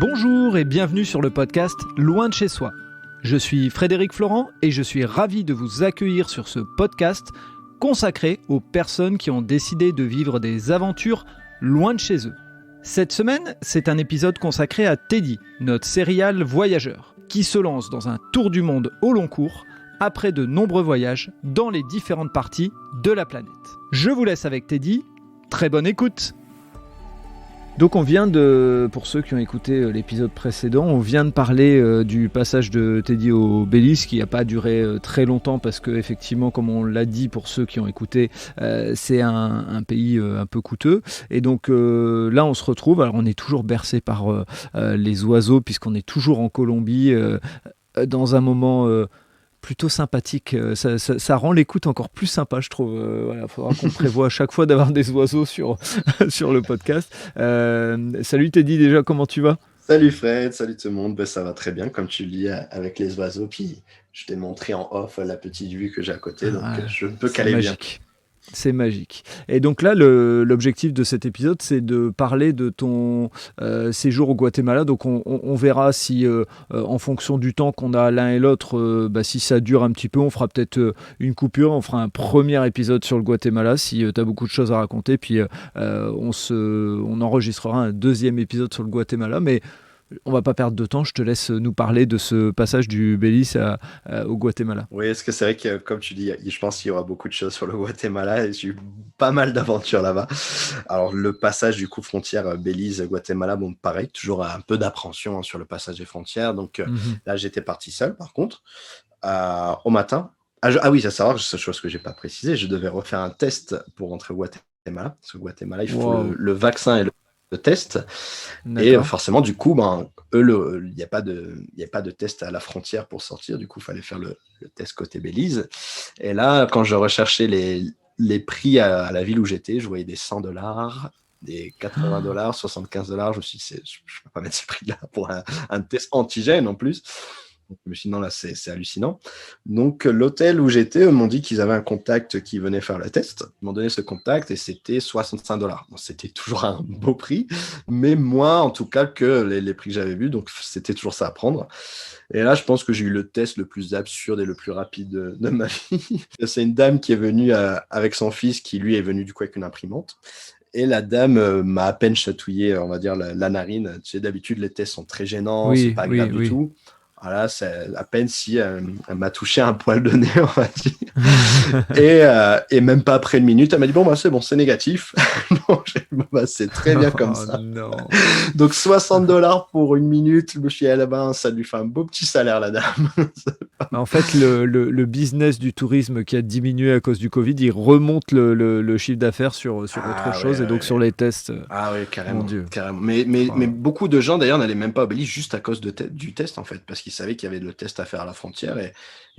Bonjour et bienvenue sur le podcast Loin de chez soi. Je suis Frédéric Florent et je suis ravi de vous accueillir sur ce podcast consacré aux personnes qui ont décidé de vivre des aventures loin de chez eux. Cette semaine, c'est un épisode consacré à Teddy, notre serial voyageur, qui se lance dans un tour du monde au long cours après de nombreux voyages dans les différentes parties de la planète. Je vous laisse avec Teddy, très bonne écoute. Donc pour ceux qui ont écouté l'épisode précédent, on vient de parler du passage de Teddy au Belize qui n'a pas duré très longtemps parce que effectivement, comme on l'a dit pour ceux qui ont écouté, c'est un pays un peu coûteux. Et donc là, on se retrouve, alors on est toujours bercé par les oiseaux puisqu'on est toujours en Colombie dans un moment plutôt sympathique, ça rend l'écoute encore plus sympa, je trouve. Voilà, faudra qu'on prévoie à chaque fois d'avoir des oiseaux sur le podcast. Salut Teddy, déjà, comment tu vas ? Salut Fred, salut tout le monde, ça va très bien comme tu le dis avec les oiseaux, puis je t'ai montré en off la petite vue que j'ai à côté, donc je peux caler bien. C'est magique. Et donc là, l'objectif de cet épisode, c'est de parler de ton séjour au Guatemala. Donc on verra si, en fonction du temps qu'on a l'un et l'autre, si ça dure un petit peu, on fera peut-être une coupure. On fera un premier épisode sur le Guatemala si tu as beaucoup de choses à raconter. Puis on enregistrera un deuxième épisode sur le Guatemala. Mais on va pas perdre de temps, je te laisse nous parler de ce passage du Belize au Guatemala. Oui, parce que c'est vrai que, comme tu dis, je pense qu'il y aura beaucoup de choses sur le Guatemala et j'ai eu pas mal d'aventures là-bas. Alors, le passage du coup frontière Belize-Guatemala, bon, pareil, toujours un peu d'appréhension sur le passage des frontières. Donc là, j'étais parti seul, par contre, au matin. Ah oui, à savoir, c'est chose que j'ai pas précisé, je devais refaire un test pour rentrer au Guatemala. Parce qu'au Guatemala, il faut le vaccin et le test. D'accord. Et forcément, du coup, eux, il n'y a pas de test à la frontière pour sortir. Du coup, il fallait faire le test côté Belize. Et là, quand je recherchais les prix à la ville où j'étais, je voyais des $100, des $80, $75. Je me suis dit, je ne peux pas mettre ce prix-là pour un test antigène en plus. Donc, je me suis dit, non, là, c'est hallucinant. Donc, l'hôtel où j'étais, m'ont dit qu'ils avaient un contact qui venait faire le test. Ils m'ont donné ce contact et c'était $65. Bon, c'était toujours un beau prix, mais moins en tout cas que les prix que j'avais vus. Donc, c'était toujours ça à prendre. Et là, je pense que j'ai eu le test le plus absurde et le plus rapide de ma vie. C'est une dame qui est venue avec son fils qui, lui, est venu du coup avec une imprimante. Et la dame m'a à peine chatouillé, on va dire, la narine. Tu sais, d'habitude, les tests sont très gênants, c'est pas agréable du tout. Voilà, c'est à peine si elle m'a touché un poil de nez, on va dire. Et même pas après une minute, elle m'a dit c'est bon, c'est négatif. C'est très bien comme ça. Non. Donc $60 pour une minute, je me suis dit, ça lui fait un beau petit salaire, la dame. En fait, le business du tourisme qui a diminué à cause du Covid, il remonte le chiffre d'affaires sur autre chose et donc sur les tests. Ah oui, carrément. Mon Dieu. Carrément. Mais beaucoup de gens, d'ailleurs, n'allaient même pas au Belize juste à cause du test, en fait, parce qu'ils savaient qu'il y avait le test à faire à la frontière et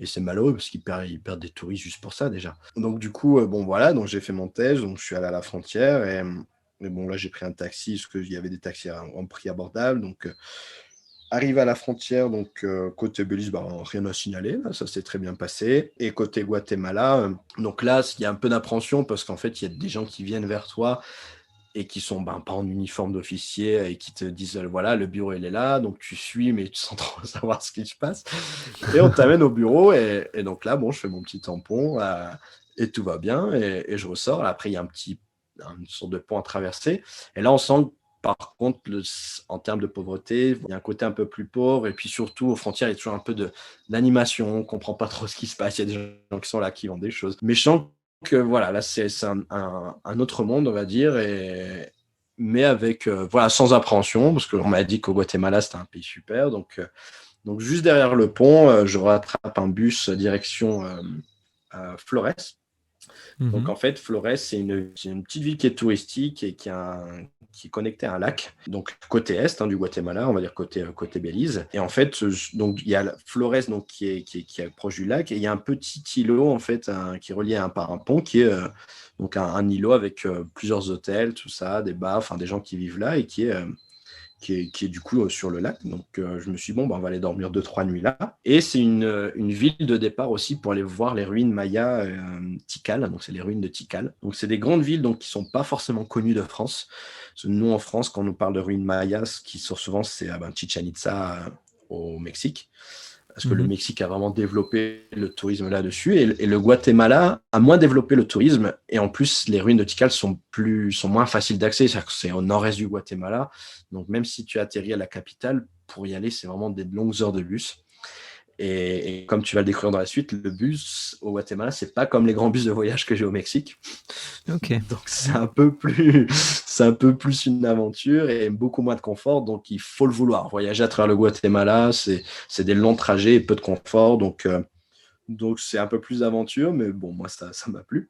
c'est malheureux parce qu'ils perdent des touristes juste pour ça, déjà. Donc, du coup, voilà, donc j'ai fait mon test, donc je suis allé à la frontière et bon, là, j'ai pris un taxi parce qu'il y avait des taxis en prix abordable, donc... Arrivé à la frontière, donc côté Belize, rien à signaler, là, ça s'est très bien passé. Et côté Guatemala, donc là, il y a un peu d'appréhension parce qu'en fait, il y a des gens qui viennent vers toi et qui sont pas en uniforme d'officier et qui te disent voilà, le bureau il est là, donc tu suis, mais sans trop savoir ce qui se passe. Et on t'amène au bureau et donc là, je fais mon petit tampon et tout va bien et je ressors. Après, il y a une sorte de pont à traverser. Et là, on sent par contre, en termes de pauvreté, il y a un côté un peu plus pauvre. Et puis surtout, aux frontières, il y a toujours un peu d'animation. On ne comprend pas trop ce qui se passe. Il y a des gens qui sont là, qui vendent des choses. Mais je sens que voilà, là, c'est un autre monde, on va dire. Mais avec, sans appréhension, parce qu'on m'a dit qu'au Guatemala, c'était un pays super. Donc juste derrière le pont, je rattrape un bus direction Flores. Donc en fait, Flores, c'est une petite ville qui est touristique et qui est connectée à un lac. Donc côté est du Guatemala, on va dire côté Belize. Et en fait, donc il y a Flores donc qui est proche du lac et il y a un petit îlot en fait qui est relié par un pont qui est donc un îlot avec plusieurs hôtels, tout ça, des bars, enfin des gens qui vivent là et qui est qui est du coup sur le lac. Donc, je me suis dit, bon, on va aller dormir 2-3 nuits là. Et c'est une ville de départ aussi pour aller voir les ruines mayas Tikal. Donc, c'est les ruines de Tikal. Donc, c'est des grandes villes donc, qui ne sont pas forcément connues de France. Parce que nous, en France, quand on nous parle de ruines mayas, ce qui sort souvent, c'est Chichén Itzá au Mexique. Parce que le Mexique a vraiment développé le tourisme là-dessus. Et le Guatemala a moins développé le tourisme. Et en plus, les ruines de Tikal sont moins faciles d'accès. C'est-à-dire que c'est au nord-est du Guatemala. Donc, même si tu atterris à la capitale, pour y aller, c'est vraiment des longues heures de bus. Et comme tu vas le découvrir dans la suite, le bus au Guatemala, c'est pas comme les grands bus de voyage que j'ai au Mexique. Ok. Donc c'est un peu plus une aventure et beaucoup moins de confort. Donc il faut le vouloir. Voyager à travers le Guatemala, c'est des longs trajets et peu de confort. Donc c'est un peu plus d'aventure, mais bon, moi ça m'a plu.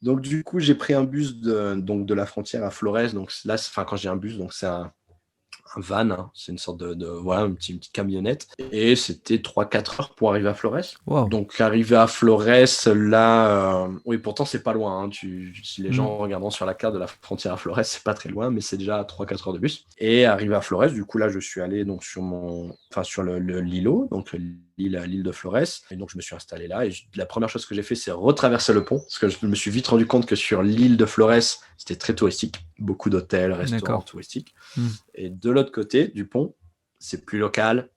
Donc du coup, j'ai pris un bus de la frontière à Flores. Donc là, quand j'ai un bus, donc c'est un van, hein. C'est une sorte voilà, une petite camionnette. Et c'était 3-4 heures pour arriver à Flores. Wow. Donc, arriver à Flores, là, oui, pourtant, c'est pas loin. Hein. Si les gens regardant sur la carte de la frontière à Flores, c'est pas très loin, mais c'est déjà 3-4 heures de bus. Et arrivé à Flores, du coup, là, je suis allé donc, sur l'îlot, donc l'île de Flores. Et donc, je me suis installé là. Et la première chose que j'ai fait, c'est retraverser le pont. Parce que je me suis vite rendu compte que sur l'île de Flores, c'était très touristique. Beaucoup d'hôtels, restaurants touristiques. Et de l'autre côté du pont, c'est plus local.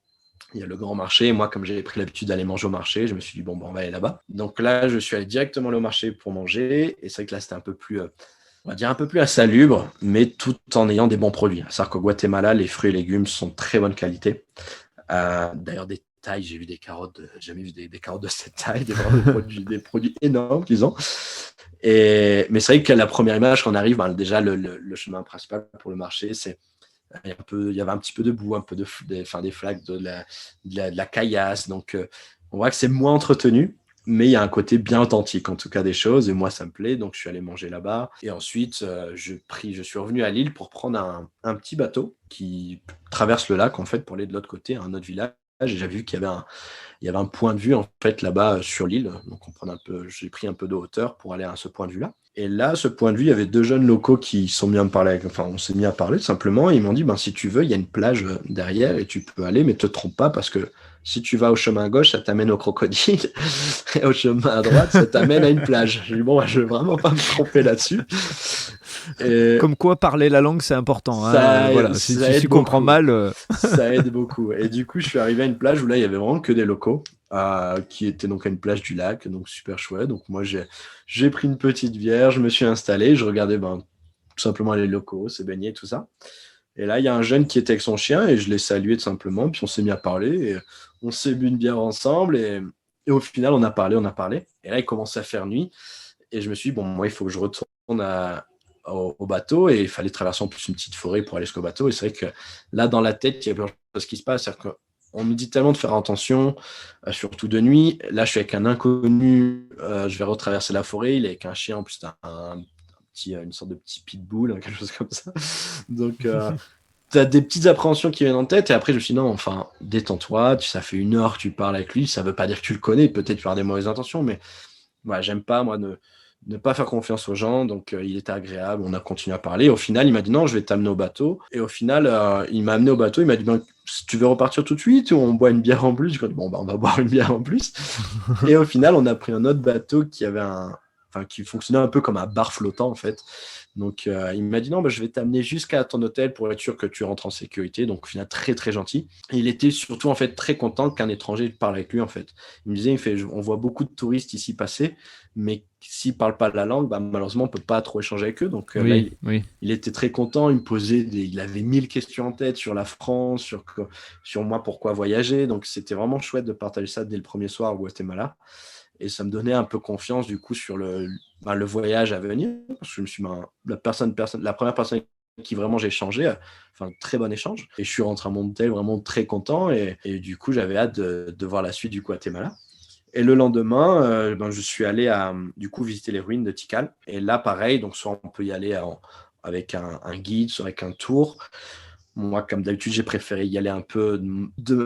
Il y a le grand marché. Et moi, comme j'avais pris l'habitude d'aller manger au marché, je me suis dit, bon, on va aller là-bas. Donc là, je suis allé directement au marché pour manger. Et c'est vrai que là, c'était un peu plus, on va dire, un peu plus insalubre, mais tout en ayant des bons produits. C'est-à-dire qu'au Guatemala, les fruits et légumes sont de très bonne qualité. D'ailleurs, des tailles, j'ai vu des carottes, j'ai jamais vu des carottes de cette taille, des produits énormes qu'ils ont. Mais c'est vrai que la première image, quand on arrive, déjà, le chemin principal pour le marché, il y avait un petit peu de boue, un peu des flaques, de la caillasse. Donc, on voit que c'est moins entretenu, mais il y a un côté bien authentique, en tout cas, des choses. Et moi, ça me plaît. Donc, je suis allé manger là-bas. Et ensuite, je suis revenu à l'île pour prendre un petit bateau qui traverse le lac, en fait, pour aller de l'autre côté, à un autre village. Et j'ai vu qu'il y avait un point de vue, en fait, là-bas, sur l'île. Donc, j'ai pris un peu de hauteur pour aller à ce point de vue-là. Et là, ce point de vue, il y avait deux jeunes locaux qui sont mis à me parler. Enfin, on s'est mis à parler simplement. Et ils m'ont dit, si tu veux, il y a une plage derrière et tu peux aller, mais te trompe pas parce que si tu vas au chemin à gauche, ça t'amène au crocodile. Et au chemin à droite, ça t'amène à une plage. J'ai dit, bon, je vais vraiment pas me tromper là-dessus. Et comme quoi, parler la langue, c'est important. Voilà. Si tu comprends mal. Ça aide beaucoup. Et du coup, je suis arrivé à une plage où là, il y avait vraiment que des locaux. Qui était donc à une plage du lac, donc super chouette. Donc moi, j'ai pris une petite bière, je me suis installé, je regardais tout simplement les locaux, se baigner, tout ça. Et là, il y a un jeune qui était avec son chien et je l'ai salué tout simplement, puis on s'est mis à parler et on s'est bu une bière ensemble et au final, on a parlé. Et là, il commençait à faire nuit et je me suis dit, bon, moi, il faut que je retourne au bateau et il fallait traverser en plus une petite forêt pour aller jusqu'au bateau. Et c'est vrai que là, dans la tête, il y a plein de choses qui se passent. C'est-à-dire que on me dit tellement de faire attention, surtout de nuit. Là, je suis avec un inconnu, je vais retraverser la forêt. Il est avec un chien, en plus, une sorte de petit pitbull, quelque chose comme ça. Donc, tu as des petites appréhensions qui viennent en tête. Et après, je me suis dit, non, enfin, détends-toi. Ça fait 1 heure que tu parles avec lui. Ça ne veut pas dire que tu le connais. Peut-être tu as des mauvaises intentions, mais voilà, j'aime pas, moi, ne pas faire confiance aux gens. Donc, il était agréable. On a continué à parler. Au final, il m'a dit non, je vais t'amener au bateau. Et au final, il m'a amené au bateau. Il m'a dit, si tu veux repartir tout de suite ou on boit une bière en plus. Je lui ai dit, bon, on va boire une bière en plus. Et au final, on a pris un autre bateau qui fonctionnait un peu comme un bar flottant, en fait. Donc, il m'a dit non, je vais t'amener jusqu'à ton hôtel pour être sûr que tu rentres en sécurité. Donc, au final, très, très gentil. Et il était surtout, en fait, très content qu'un étranger parle avec lui, en fait. Il me disait, on voit beaucoup de touristes ici passer, mais s'ils ne parlent pas la langue, malheureusement, on ne peut pas trop échanger avec eux. Donc, là, il était très content. Il avait 1000 questions en tête sur la France, sur moi, pourquoi voyager. Donc, c'était vraiment chouette de partager ça dès le premier soir au Guatemala. Et ça me donnait un peu confiance du coup sur le voyage à venir. Parce que je me suis la première personne qui vraiment j'ai échangé, très bon échange. Et je suis rentré à mon hôtel vraiment très content. Et du coup, j'avais hâte de voir la suite du Guatemala. Et le lendemain, je suis allé du coup visiter les ruines de Tikal. Et là, pareil, donc soit on peut y aller avec un guide, soit avec un tour. Moi, comme d'habitude, j'ai préféré y aller un peu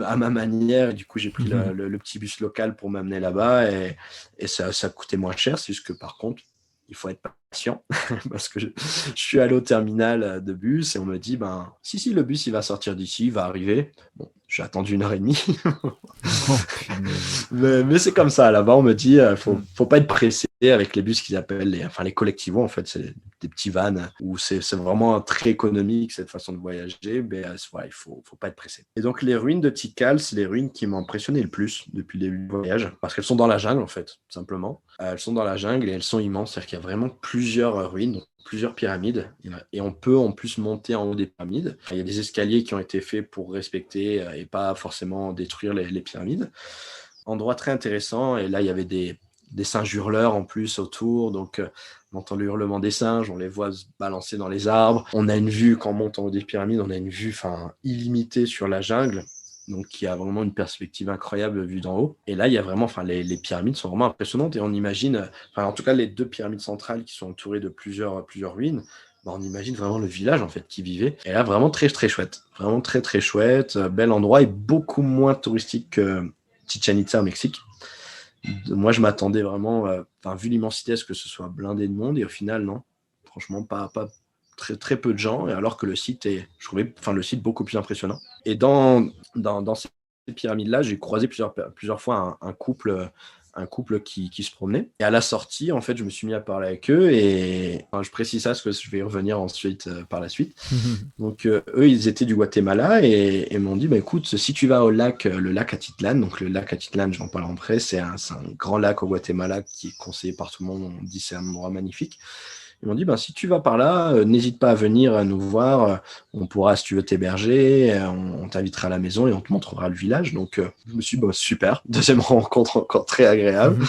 à ma manière. Et du coup, j'ai pris le petit bus local pour m'amener là-bas. Et ça coûtait moins cher. C'est juste que par contre, il faut être parce que je suis allé au terminal de bus et on me dit, si, le bus, il va sortir d'ici, il va arriver. Bon, j'ai attendu 1h30. Oh, punaise. Mais c'est comme ça, là-bas, on me dit, Mm. faut pas être pressé avec les bus qu'ils appellent les collectivos, en fait, c'est des petits vans où c'est vraiment très économique, cette façon de voyager, mais voilà, il faut pas être pressé. Et donc, les ruines de Tikal, c'est les ruines qui m'ont impressionné le plus depuis le début du voyage, parce qu'elles sont dans la jungle, en fait, tout simplement. Elles sont dans la jungle et elles sont immenses, c'est-à-dire qu'il y a vraiment plusieurs ruines, donc plusieurs pyramides, et on peut en plus monter en haut des pyramides. Il y a des escaliers qui ont été faits pour respecter et pas forcément détruire les pyramides. Endroit très intéressant, et là il y avait des singes hurleurs en plus autour, donc on entend le hurlement des singes, on les voit se balancer dans les arbres. On a une vue, quand on monte en haut des pyramides, on a une vue illimitée sur la jungle, donc il y a vraiment une perspective incroyable vue d'en haut. Et là il y a vraiment, les pyramides sont vraiment impressionnantes, et on imagine, en tout cas les 2 pyramides centrales qui sont entourées de plusieurs ruines, on imagine vraiment le village en fait qui vivait. Et là vraiment très très chouette, vraiment très très chouette, bel endroit et beaucoup moins touristique que Chichen Itza au Mexique. Moi, je m'attendais vraiment, vu l'immensité, à ce que ce soit blindé de monde, et au final, non. Franchement, pas très, très peu de gens, et alors que je trouvais le site beaucoup plus impressionnant. Et dans ces pyramides-là, j'ai croisé plusieurs fois un couple qui se promenait. Et à la sortie, en fait, je me suis mis à parler avec eux, et je précise ça parce que je vais y revenir ensuite par la suite. Donc, eux, ils étaient du Guatemala et m'ont dit, écoute, si tu vas au lac, le lac Atitlan, donc le lac Atitlan, je vais en parler après, c'est un grand lac au Guatemala qui est conseillé par tout le monde, on dit c'est un endroit magnifique. Ils m'ont dit, si tu vas par là, n'hésite pas à venir nous voir, on pourra, si tu veux, t'héberger, on t'invitera à la maison et on te montrera le village. Donc, je me suis dit, super, deuxième rencontre encore très agréable.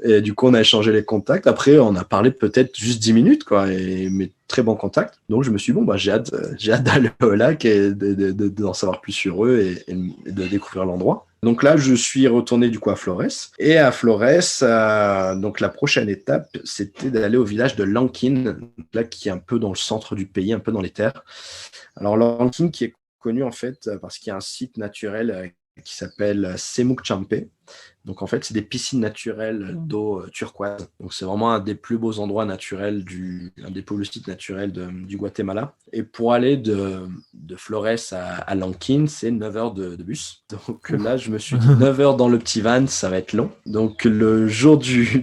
Et du coup, on a échangé les contacts. Après, on a parlé peut-être juste 10 minutes, quoi, mais très bon contact. Donc, je me suis dit, j'ai hâte d'aller au lac et d'en savoir plus sur eux et de découvrir l'endroit. Donc là, je suis retourné du coup à Flores. Et à Flores, donc la prochaine étape, c'était d'aller au village de Lanquín, là qui est un peu dans le centre du pays, un peu dans les terres. Alors Lanquín qui est connu en fait parce qu'il y a un site naturel qui s'appelle Semuc Champé. Donc en fait, c'est des piscines naturelles d'eau turquoise. Donc c'est vraiment un des plus beaux endroits naturels, un des plus beaux sites naturels du Guatemala. Et pour aller de Flores à Lanquín, c'est 9 heures de bus. Donc là, je me suis dit 9 heures dans le petit van, ça va être long. Donc le jour du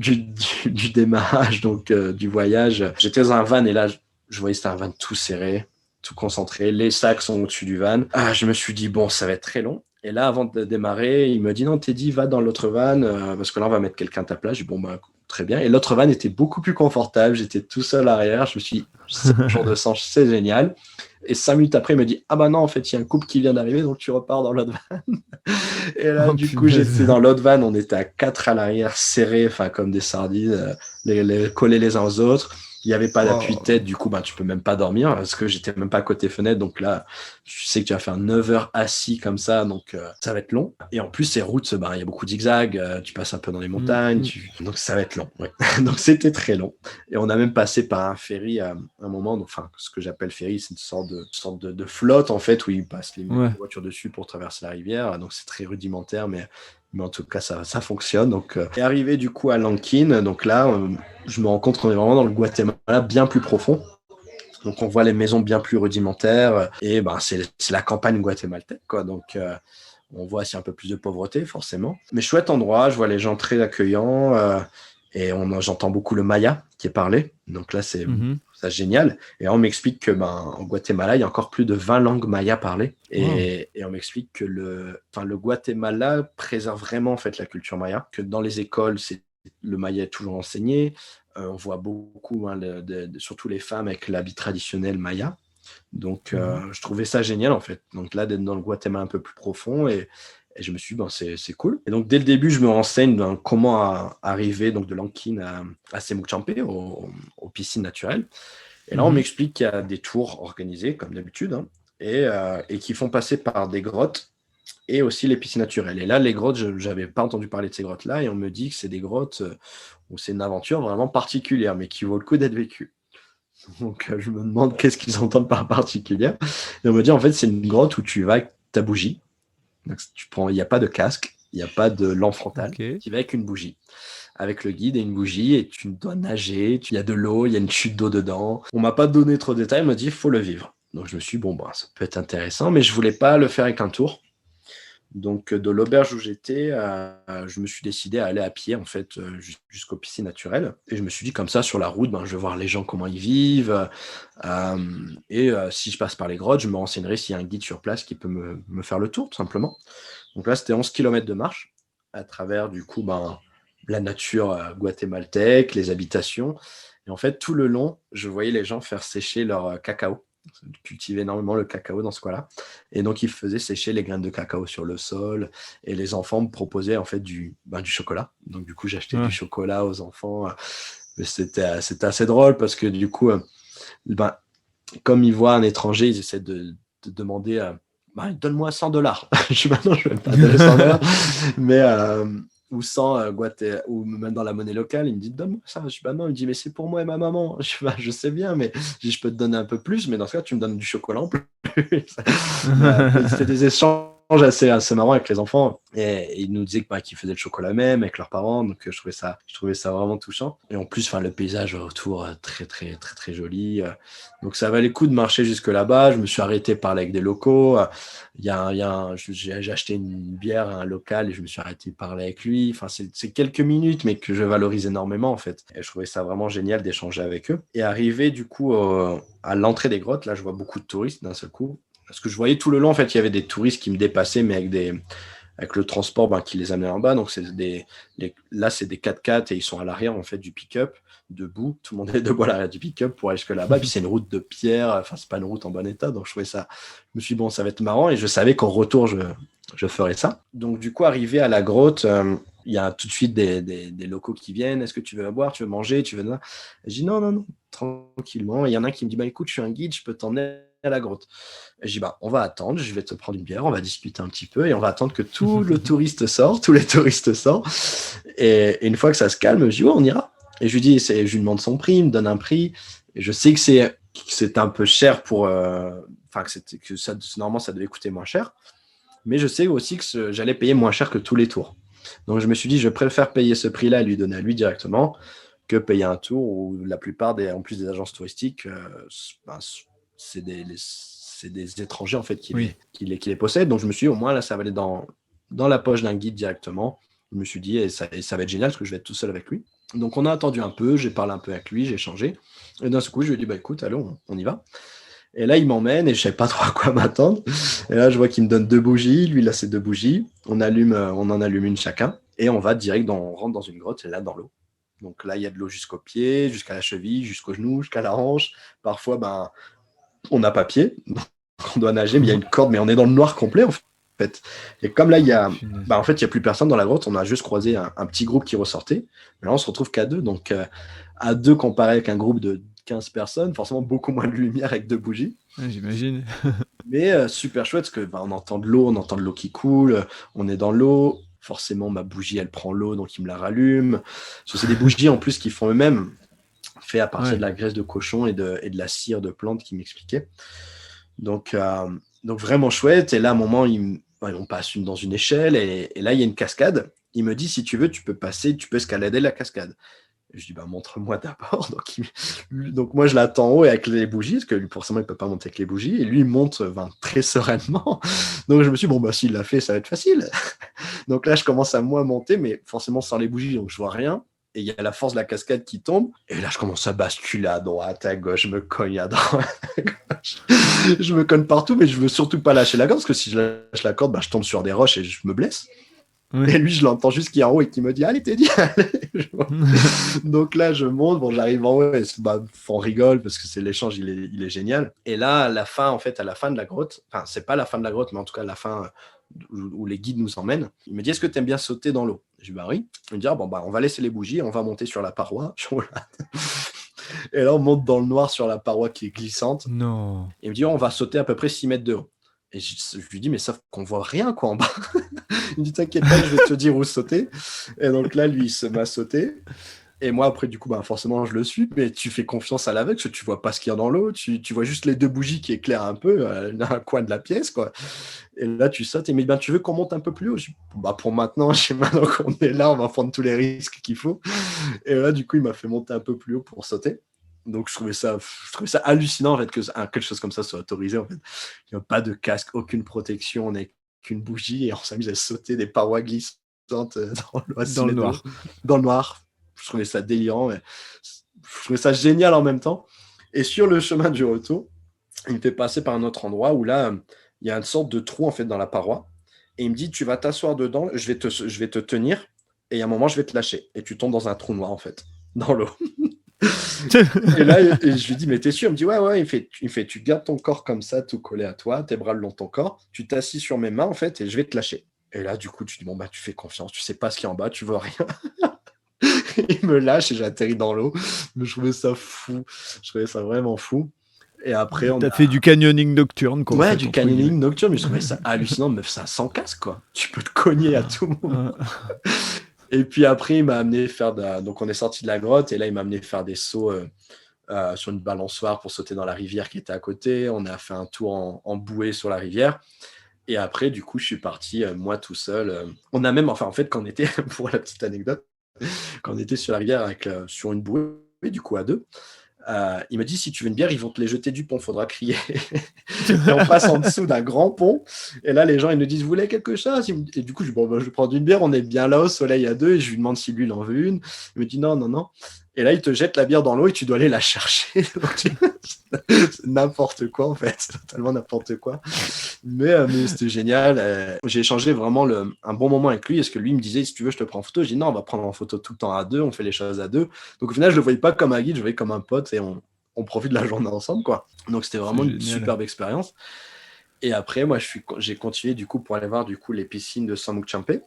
démarrage, donc du voyage, j'étais dans un van et là, je voyais que c'était un van tout serré, tout concentré. Les sacs sont au-dessus du van. Je me suis dit, bon, ça va être très long. Et là, avant de démarrer, il me dit, non, Teddy, va dans l'autre van, parce que là, on va mettre quelqu'un à ta place. J'ai dit, bon, très bien. Et l'autre van était beaucoup plus confortable. J'étais tout seul arrière. Je me suis dit, c'est un jour de sang, c'est génial. Et 5 minutes après, il me dit, non, en fait, il y a un couple qui vient d'arriver, donc tu repars dans l'autre van. Et là, du coup, j'étais dans l'autre van. On était à 4 à l'arrière, serrés, comme des sardines, collés les uns aux autres. Il n'y avait pas d'appui de tête, du coup, tu peux même pas dormir parce que j'étais même pas à côté fenêtre. Donc là, tu sais que tu vas faire 9 heures assis comme ça, donc ça va être long. Et en plus, ces routes, il y a beaucoup de zigzags, tu passes un peu dans les montagnes, donc ça va être long. Ouais. Donc c'était très long. Et on a même passé par un ferry à un moment, ce que j'appelle ferry, c'est une sorte de flotte en fait, où ils passent les voitures dessus pour traverser la rivière. Donc c'est très rudimentaire, mais en tout cas, ça fonctionne. Donc, et arrivé du coup à Lanquín, donc là, je me rends compte qu'on est vraiment dans le Guatemala bien plus profond. Donc, on voit les maisons bien plus rudimentaires et c'est la campagne guatémaltèque, quoi. Donc, on voit aussi un peu plus de pauvreté, forcément. Mais chouette endroit, je vois les gens très accueillants et j'entends beaucoup le maya qui est parlé. Donc là, c'est ça génial. Et on m'explique que au Guatemala, il y a encore plus de 20 langues maya parlées. Et on m'explique que le Guatemala préserve vraiment en fait la culture maya, que dans les écoles, le maya est toujours enseigné. On voit beaucoup, surtout les femmes avec l'habit traditionnel maya. Donc, je trouvais ça génial en fait. Donc là, d'être dans le Guatemala un peu plus profond et je me suis dit, c'est cool. Et donc, dès le début, je me renseigne dans comment arriver donc, de Lanquín à Semuc Champé, aux piscines naturelles. Et là, on m'explique qu'il y a des tours organisés, comme d'habitude, et qui font passer par des grottes et aussi les piscines naturelles. Et là, les grottes, je n'avais pas entendu parler de ces grottes-là, et on me dit que c'est des grottes où c'est une aventure vraiment particulière, mais qui vaut le coup d'être vécue. Donc, je me demande qu'est-ce qu'ils entendent par particulière. Et on me dit, en fait, c'est une grotte où tu vas avec ta bougie. Donc, il n'y a pas de casque, il n'y a pas de lampe frontale. Tu vas avec une bougie. avec le guide et une bougie et tu dois nager, il y a de l'eau, il y a une chute d'eau dedans. On m'a pas donné trop de détails, on m'a dit il faut le vivre. Donc je me suis dit, bon, bah, ça peut être intéressant, mais je voulais pas le faire avec un tour. Donc de l'auberge où j'étais, je me suis décidé à aller à pied en fait jusqu'aux piscines naturelles. Et je me suis dit comme ça sur la route, ben, je vais voir les gens comment ils vivent. Si je passe par les grottes, je me renseignerai s'il y a un guide sur place qui peut me faire le tour tout simplement. Donc là, c'était 11 km de marche à travers du coup la nature guatémaltèque, les habitations. Et en fait, tout le long, je voyais les gens faire sécher leur cacao. Ils cultivaient énormément le cacao dans ce coin-là. Et donc, ils faisaient sécher les graines de cacao sur le sol. Et les enfants me proposaient en fait du chocolat. Donc, du coup, j'achetais du chocolat aux enfants. Mais c'était assez drôle parce que du coup, comme ils voient un étranger, ils essaient de demander donne-moi $100. Je suis maintenant, je ne vais pas donner $100. Mais ou 100 ou même dans la monnaie locale, il me dit donne-moi ça. Je dis non, il me dit mais c'est pour moi et ma maman. Je sais bien, mais je peux te donner un peu plus, mais dans ce cas, tu me donnes du chocolat en plus. C'était des échanges assez marrants avec les enfants et ils nous disaient qu'ils faisaient le chocolat même avec leurs parents, donc je trouvais ça vraiment touchant. Et en plus, le paysage autour très très très très joli. Donc ça valait le coup de marcher jusque là-bas. Je me suis arrêté parler avec des locaux. J'ai acheté une bière à un local et je me suis arrêté parler avec lui. Enfin, c'est quelques minutes, mais que je valorise énormément en fait. Et je trouvais ça vraiment génial d'échanger avec eux. Et arrivé du coup à l'entrée des grottes, là, je vois beaucoup de touristes d'un seul coup. Parce que je voyais tout le long, en fait, il y avait des touristes qui me dépassaient, mais avec le transport qui les amenait en bas. Donc, là, c'est des 4x4 et ils sont à l'arrière, en fait, du pick-up, debout. Tout le monde est debout à l'arrière du pick-up pour aller jusque là-bas. Puis, c'est une route de pierre. Enfin, c'est pas une route en bon état. Donc, je trouvais ça. Je me suis dit, bon, ça va être marrant. Et je savais qu'en retour, je ferais ça. Donc, du coup, arrivé à la grotte, il y a tout de suite des locaux qui viennent. Est-ce que tu veux boire, tu veux manger, tu veux. Je dis non, tranquillement. Et il y en a un qui me dit, écoute, je suis un guide, je peux t'emmener à la grotte. Et je dis, on va attendre, je vais te prendre une bière, on va discuter un petit peu et on va attendre que tous les touristes sortent. Et une fois que ça se calme, je dis, on ira. Et je lui demande son prix, il me donne un prix. Et je sais que c'est un peu cher normalement, ça devait coûter moins cher. Mais je sais aussi que j'allais payer moins cher que tous les tours. Donc, je me suis dit, je préfère payer ce prix-là et lui donner à lui directement que payer un tour où la plupart en plus des agences touristiques, c'est des étrangers en fait qui les possèdent. Donc, je me suis dit, au moins, là, ça va aller dans la poche d'un guide directement. Je me suis dit, et ça va être génial parce que je vais être tout seul avec lui. Donc, on a attendu un peu, j'ai parlé un peu avec lui, j'ai échangé. Et d'un coup, je lui ai dit, écoute, allons, on y va. Et là, il m'emmène et je ne savais pas trop à quoi m'attendre. Et là, je vois qu'il me donne 2 bougies. Lui, il a ses 2 bougies. On en allume une chacun. Et on va on rentre dans une grotte et là, dans l'eau. Donc là, il y a de l'eau jusqu'au pied, jusqu'à la cheville, jusqu'au genou, jusqu'à la hanche. Parfois, on n'a pas pied. Donc on doit nager, mais il y a une corde, mais on est dans le noir complet, en fait. Et comme là, il y a plus personne dans la grotte. On a juste croisé un petit groupe qui ressortait. Mais là, on se retrouve qu'à 2. Donc, à 2 comparé avec un groupe de 15 personnes, forcément beaucoup moins de lumière avec 2 bougies. Ouais, j'imagine. Mais super chouette parce que on entend de l'eau qui coule, on est dans l'eau. Forcément, ma bougie, elle prend l'eau, donc il me la rallume. C'est des bougies en plus qu'ils font eux-mêmes, fait à partir de la graisse de cochon et de la cire de plante qu'ils m'expliquaient. Donc vraiment chouette. Et là, à un moment, on passe dans une échelle et là, il y a une cascade. Il me dit, si tu veux, tu peux escalader la cascade. Et je dis, montre-moi d'abord. Donc moi, je l'attends en haut avec les bougies, parce que lui, forcément, il ne peut pas monter avec les bougies. Et lui, il monte très sereinement. Donc je me suis dit, s'il l'a fait, ça va être facile. Donc là, je commence à monter, mais forcément sans les bougies, donc je vois rien. Et il y a la force de la cascade qui tombe. Et là, je commence à basculer à droite, à gauche, je me cogne à droite, à gauche. Je me cogne partout, mais je veux surtout pas lâcher la corde, parce que si je lâche la corde, je tombe sur des roches et je me blesse. Oui. Et lui, je l'entends juste qui est en haut et qui me dit « Allez, Teddy !» Donc là, je monte, j'arrive en haut et on rigole parce que l'échange, il est génial. Et là, à la fin de la grotte, enfin, c'est pas la fin de la grotte, mais en tout cas, la fin où les guides nous emmènent, il me dit « Est-ce que tu aimes bien sauter dans l'eau ?» Je dis « oui ». Il me dit « on va laisser les bougies, on va monter sur la paroi. » Et là, on monte dans le noir sur la paroi qui est glissante. Non. Et il me dit « On va sauter à peu près 6 mètres de haut. » Et je lui dis, mais sauf qu'on voit rien, quoi, en bas. Il me dit, t'inquiète pas, je vais te dire où sauter. Et donc là, lui, il se met à sauter. Et moi, après, du coup, bah, forcément, je le suis, mais tu fais confiance à l'aveugle, parce que tu vois pas ce qu'il y a dans l'eau, tu vois juste les deux bougies qui éclairent un peu dans un coin de la pièce, quoi. Et là, tu sautes, et mais ben, tu veux qu'on monte un peu plus haut? Je dis, bah, pour maintenant, maintenant qu'on est là, on va prendre tous les risques qu'il faut. Et là, du coup, il m'a fait monter un peu plus haut pour sauter. Donc, je trouvais ça hallucinant, en fait, que quelque chose comme ça soit autorisé, en fait. Il n'y a pas de casque, aucune protection, on n'est qu'une bougie, et on s'amuse à sauter des parois glissantes dans l'eau à 6 Dans le mètres de l'eau, noir. dans le noir. Je trouvais ça délirant, mais je trouvais ça génial en même temps. Et sur le chemin du retour, il me fait passer par un autre endroit où là, il y a une sorte de trou en fait dans la paroi. Et il me dit, tu vas t'asseoir dedans, je vais te tenir, et à un moment, je vais te lâcher. Et tu tombes dans un trou noir en fait, dans l'eau. Et là, et je lui dis, mais t'es sûr? Il me dit, ouais, ouais. Il me fait, tu gardes ton corps comme ça, tout collé à toi, tes bras le long de ton corps, tu t'assis sur mes mains en fait, et je vais te lâcher. Et là, du coup, tu dis, bon, bah, tu fais confiance, tu sais pas ce qu'il y a en bas, tu vois rien. Il me lâche et j'atterris dans l'eau. Mais je trouvais ça fou. Je trouvais ça vraiment fou. Et après, on T'as fait a. du canyoning nocturne, quoi, en Ouais, fait, du entre guillemets. canyoning nocturne, mais je trouvais ça hallucinant de me faire ça sans casque, quoi. Tu peux te cogner à tout moment. Euh, Et puis après, il m'a amené faire. Donc, on est sorti de la grotte et là, il m'a amené faire des sauts sur une balançoire pour sauter dans la rivière qui était à côté. On a fait un tour en bouée sur la rivière. Et après, du coup, je suis parti, moi tout seul. On a même, enfin, en fait, quand on était, pour la petite anecdote, quand on était sur la rivière sur une bouée, du coup, à deux, il m'a dit, si tu veux une bière, ils vont te les jeter du pont, faudra crier. Et on passe en dessous d'un grand pont. Et là, les gens, ils nous disent, vous voulez quelque chose? Et du coup, je dis, bon, bah, je vais prendre une bière, on est bien là au soleil à deux. Et je lui demande si lui, il en veut une. Il me dit, non, non, non. Et là, il te jette la bière dans l'eau et tu dois aller la chercher. C'est n'importe quoi, en fait. C'est totalement n'importe quoi. Mais c'était génial. J'ai échangé vraiment un bon moment avec lui. Est-ce que lui me disait, si tu veux, je te prends en photo? Je dis, non, on va prendre en photo tout le temps à deux. On fait les choses à deux. Donc au final, je le voyais pas comme un guide, je le voyais comme un pote et on profite de la journée ensemble, quoi. Donc c'était c'est vraiment une génial. superbe expérience. Et après, moi, j'ai continué du coup pour aller voir du coup les piscines de San Mukchampé.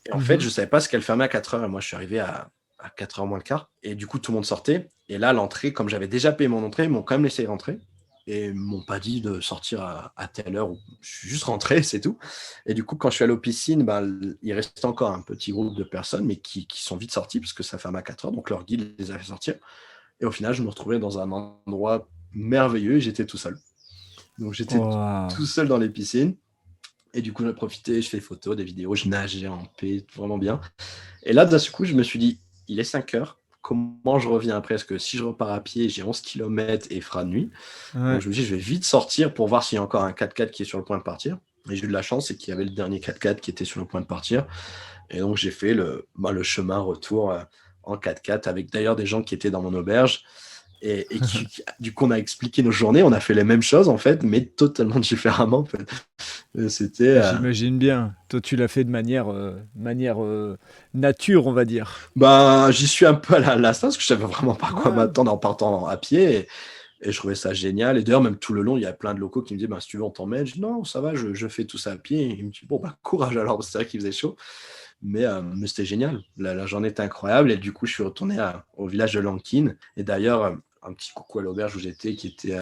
Et en fait, je savais pas ce qu'elle fermait à 4 heures. Et moi, je suis arrivé à 4 heures moins le quart. Et du coup, tout le monde sortait. Et là, l'entrée, comme j'avais déjà payé mon entrée, ils m'ont quand même laissé rentrer. Et ils m'ont pas dit de sortir à telle heure. Je suis juste rentré, c'est tout. Et du coup, quand je suis allé aux piscines, ben, il restait encore un petit groupe de personnes, mais qui sont vite sortis parce que ça ferme à 4 heures. Donc leur guide les a fait sortir. Et au final, je me retrouvais dans un endroit merveilleux et j'étais tout seul. Donc j'étais Wow. tout seul dans les piscines. Et du coup, j'ai profité, je fais des photos, des vidéos, je nageais en paix, vraiment bien. Et là, d'un seul coup, je me suis dit, il est 5 heures, comment je reviens après? Parce que si je repars à pied, j'ai 11 km et il fera nuit. Donc Ouais. je me suis dit, je vais vite sortir pour voir s'il y a encore un 4x4 qui est sur le point de partir. Et j'ai eu de la chance, c'est qu'il y avait le dernier 4x4 qui était sur le point de partir. Et donc j'ai fait le chemin retour en 4x4 avec d'ailleurs des gens qui étaient dans mon auberge. Et du coup, on a expliqué nos journées, on a fait les mêmes choses en fait, mais totalement différemment. En fait. C'était. J'imagine bien. Toi, tu l'as fait de manière nature, on va dire. Bah, j'y suis un peu à la parce que je savais vraiment pas quoi Ouais. m'attendre en partant à pied. Et je trouvais ça génial. Et d'ailleurs, même tout le long, il y a plein de locaux qui me disaient, bah, si tu veux, on t'emmène. Je dis, non, ça va, je fais tout ça à pied. Et il me dit, bon, bah, courage alors, c'est vrai qu'il faisait chaud. Mais c'était génial. La journée était incroyable. Et du coup, je suis retourné au village de Lankin. Et d'ailleurs, un petit coucou à l'auberge où j'étais, qui était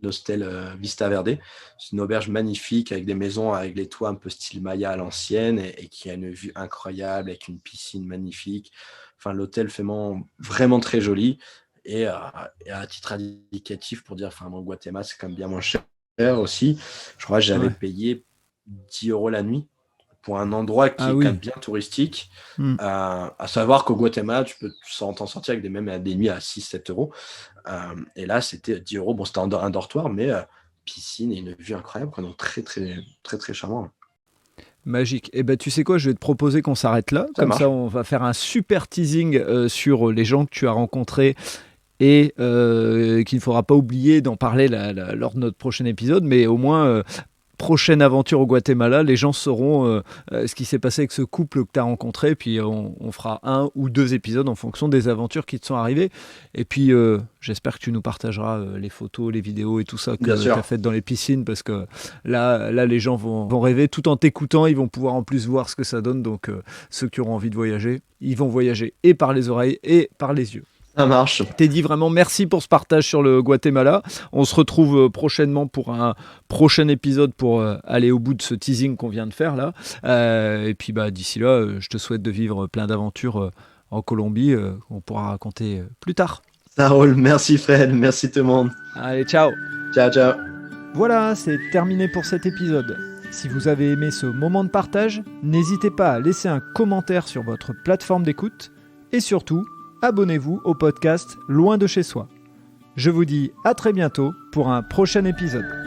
l'hostel Vista Verde. C'est une auberge magnifique avec des maisons avec les toits un peu style Maya à l'ancienne et qui a une vue incroyable avec une piscine magnifique. Enfin, l'hôtel fait vraiment très joli. Et à titre indicatif, pour dire, enfin, au Guatemala, c'est quand même bien moins cher aussi. Je crois que j'avais Ouais. payé 10 euros la nuit pour un endroit qui Ah est quand même oui. bien touristique. Hmm. À savoir qu'au Guatemala, tu peux t'en sortir avec des nuits à 6-7 euros. Et là, c'était 10 euros. Bon, c'était un dortoir, mais piscine et une vue incroyable. Donc, très, très, très, très charmant. Magique. Eh ben, tu sais quoi, je vais te proposer qu'on s'arrête là. Ça Comme ça, marche. on va faire un super teasing sur les gens que tu as rencontrés et qu'il ne faudra pas oublier d'en parler lors de notre prochain épisode. Mais au moins, prochaine aventure au Guatemala, les gens sauront ce qui s'est passé avec ce couple que tu as rencontré. Puis on fera 1 ou 2 épisodes en fonction des aventures qui te sont arrivées. Et puis j'espère que tu nous partageras les photos, les vidéos et tout ça Bien que tu as sûr. faites dans les piscines. Parce que là les gens vont rêver. Tout en t'écoutant, ils vont pouvoir en plus voir ce que ça donne. Donc ceux qui auront envie de voyager, ils vont voyager et par les oreilles et par les yeux. Ça marche. Teddy, vraiment merci pour ce partage sur le Guatemala. On se retrouve prochainement pour un prochain épisode pour aller au bout de ce teasing qu'on vient de faire là. Et puis bah, d'ici là, je te souhaite de vivre plein d'aventures en Colombie, on pourra raconter plus tard. Ça roule, merci Fred, merci tout le monde. Allez, ciao. Ciao, ciao. Voilà, c'est terminé pour cet épisode. Si vous avez aimé ce moment de partage, n'hésitez pas à laisser un commentaire sur votre plateforme d'écoute et surtout, abonnez-vous au podcast Loin de chez soi. Je vous dis à très bientôt pour un prochain épisode.